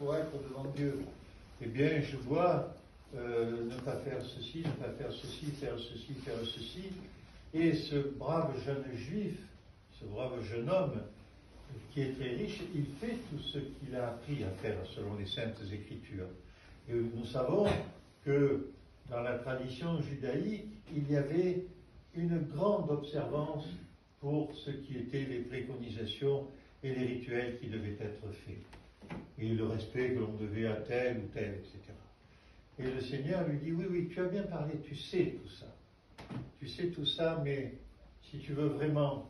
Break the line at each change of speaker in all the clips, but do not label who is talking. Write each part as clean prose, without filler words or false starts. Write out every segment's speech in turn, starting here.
pour être devant Dieu. Eh bien, je dois ne pas faire ceci, ne pas faire ceci, faire ceci, faire ceci. Et ce brave jeune juif, ce brave jeune homme, qui est très riche, il fait tout ce qu'il a appris à faire selon les Saintes Écritures. Et nous savons que dans la tradition judaïque, il y avait une grande observance pour ce qui étaient les préconisations et les rituels qui devaient être faits. Et le respect que l'on devait à tel ou tel, etc. Et le Seigneur lui dit, oui, tu as bien parlé, tu sais tout ça. Tu sais tout ça, mais si tu veux vraiment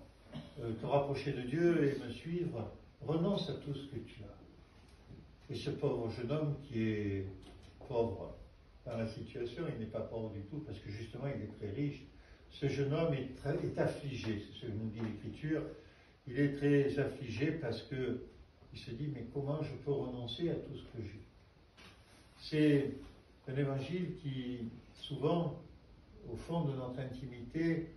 te rapprocher de Dieu et me suivre, renonce à tout ce que tu as. Et ce pauvre jeune homme qui est pauvre dans la situation, il n'est pas pauvre du tout, parce que justement il est très riche. Ce jeune homme est affligé, c'est ce que nous dit l'Écriture. Il est très affligé parce que il se dit, mais comment je peux renoncer à tout ce que j'ai? C'est un évangile qui, souvent, au fond de notre intimité,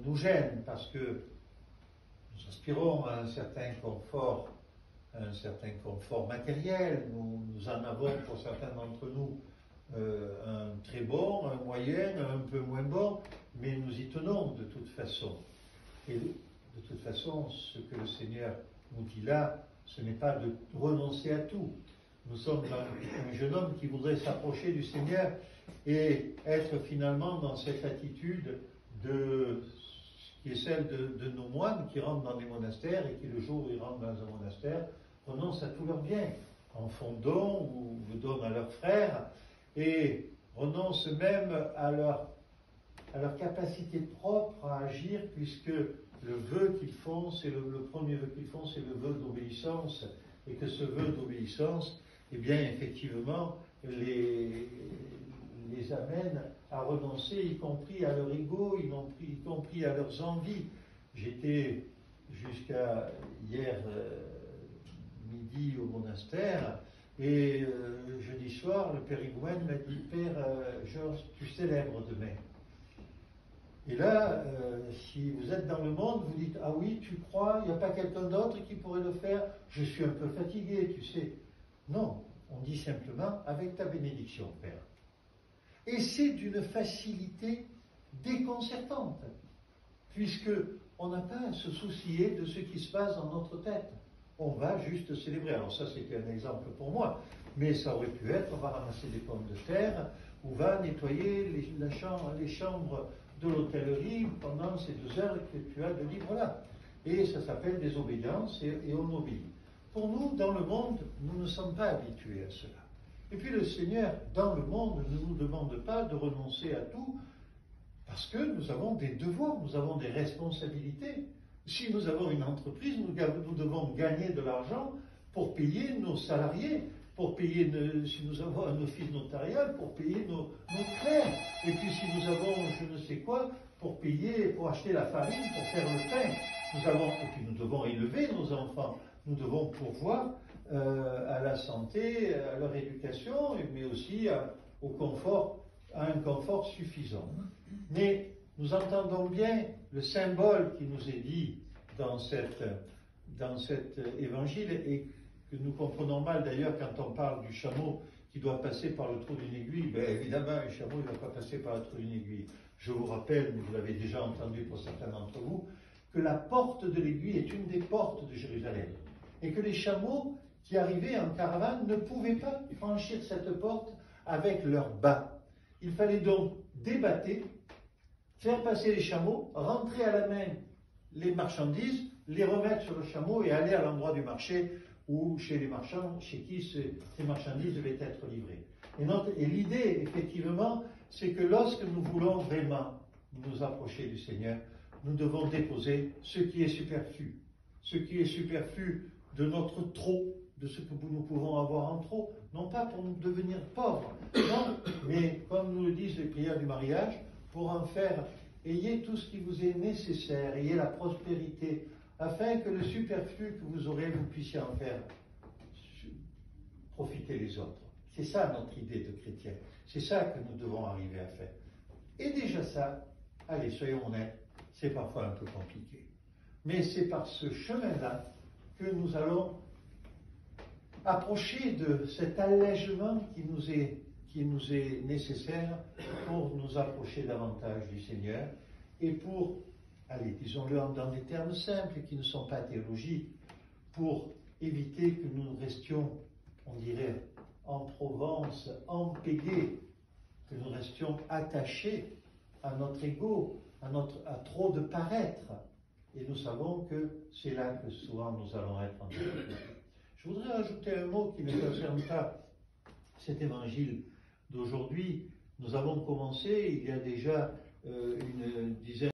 nous gêne parce que nous aspirons à un certain confort matériel. Nous en avons, pour certains d'entre nous, un très bon, un moyen, un peu moins bon, mais nous y tenons de toute façon. Et de toute façon, ce que le Seigneur nous dit là, ce n'est pas de renoncer à tout. Nous sommes un jeune homme qui voudrait s'approcher du Seigneur et être finalement dans cette attitude qui est celle de nos moines qui rentrent dans des monastères et qui, le jour où ils rentrent dans un monastère, renoncent à tous leurs biens, en font don ou le donnent à leurs frères, et renoncent même à leur capacité propre à agir, puisque le vœu qu'ils font, c'est le premier vœu qu'ils font, c'est le vœu d'obéissance, et que ce vœu d'obéissance, eh bien, effectivement, les amène à renoncer, y compris à leur ego, y compris à leurs envies. J'étais jusqu'à hier midi au monastère, et jeudi soir, le Père Higoumène m'a dit, Père Georges, tu célèbres demain. Et là, si vous êtes dans le monde, vous dites, ah oui, tu crois, il n'y a pas quelqu'un d'autre qui pourrait le faire? Je suis un peu fatigué, tu sais. Non, on dit simplement, avec ta bénédiction, Père. Et c'est d'une facilité déconcertante, puisque on n'a pas à se soucier de ce qui se passe dans notre tête. On va juste célébrer. Alors ça, c'était un exemple pour moi, mais ça aurait pu être, on va ramasser des pommes de terre, ou va nettoyer les chambres de l'hôtellerie pendant ces 2 heures que tu as de libre là. Et ça s'appelle désobéissance et on obéit. Pour nous, dans le monde, nous ne sommes pas habitués à cela. Et puis le Seigneur, dans le monde, ne nous demande pas de renoncer à tout, parce que nous avons des devoirs, nous avons des responsabilités. Si nous avons une entreprise, nous devons gagner de l'argent pour payer nos salariés, pour payer, si nous avons un office notarial, pour payer nos clercs. Et puis si nous avons je ne sais quoi, pour payer, pour acheter la farine, pour faire le pain. Et puis nous devons élever nos enfants. Nous devons pourvoir à la santé, à leur éducation, mais aussi à un confort suffisant. Mais nous entendons bien le symbole qui nous est dit dans cet évangile, et que nous comprenons mal d'ailleurs quand on parle du chameau qui doit passer par le trou d'une aiguille. Bien évidemment, un chameau ne va pas passer par le trou d'une aiguille. Je vous rappelle, mais vous l'avez déjà entendu pour certains d'entre vous, que la porte de l'aiguille est une des portes de Jérusalem. Et que les chameaux qui arrivaient en caravane ne pouvaient pas franchir cette porte avec leurs bas. Il fallait donc débattre, faire passer les chameaux, rentrer à la main les marchandises, les remettre sur le chameau et aller à l'endroit du marché ou chez les marchands, chez qui ces marchandises devaient être livrées. Et l'idée, effectivement, c'est que lorsque nous voulons vraiment nous approcher du Seigneur, nous devons déposer ce qui est superflu. Ce qui est superflu de notre trop, de ce que nous pouvons avoir en trop, non pas pour nous devenir pauvres, non, mais comme nous le disent les prières du mariage, pour en faire, ayez tout ce qui vous est nécessaire, ayez la prospérité, afin que le superflu que vous aurez, vous puissiez en faire profiter les autres. C'est ça notre idée de chrétien. C'est ça que nous devons arriver à faire. Et déjà ça, allez, soyons honnêtes, c'est parfois un peu compliqué. Mais c'est par ce chemin-là que nous allons approcher de cet allègement qui nous est nécessaire pour nous approcher davantage du Seigneur et pour, allez, disons-le dans des termes simples qui ne sont pas théologiques, pour éviter que nous restions, on dirait, en Provence, empégués, que nous restions attachés à notre ego, à trop de paraître. Et nous savons que c'est là que souvent nous allons être en difficulté. Je voudrais ajouter un mot qui ne concerne pas cet évangile d'aujourd'hui. Nous avons commencé il y a déjà une dizaine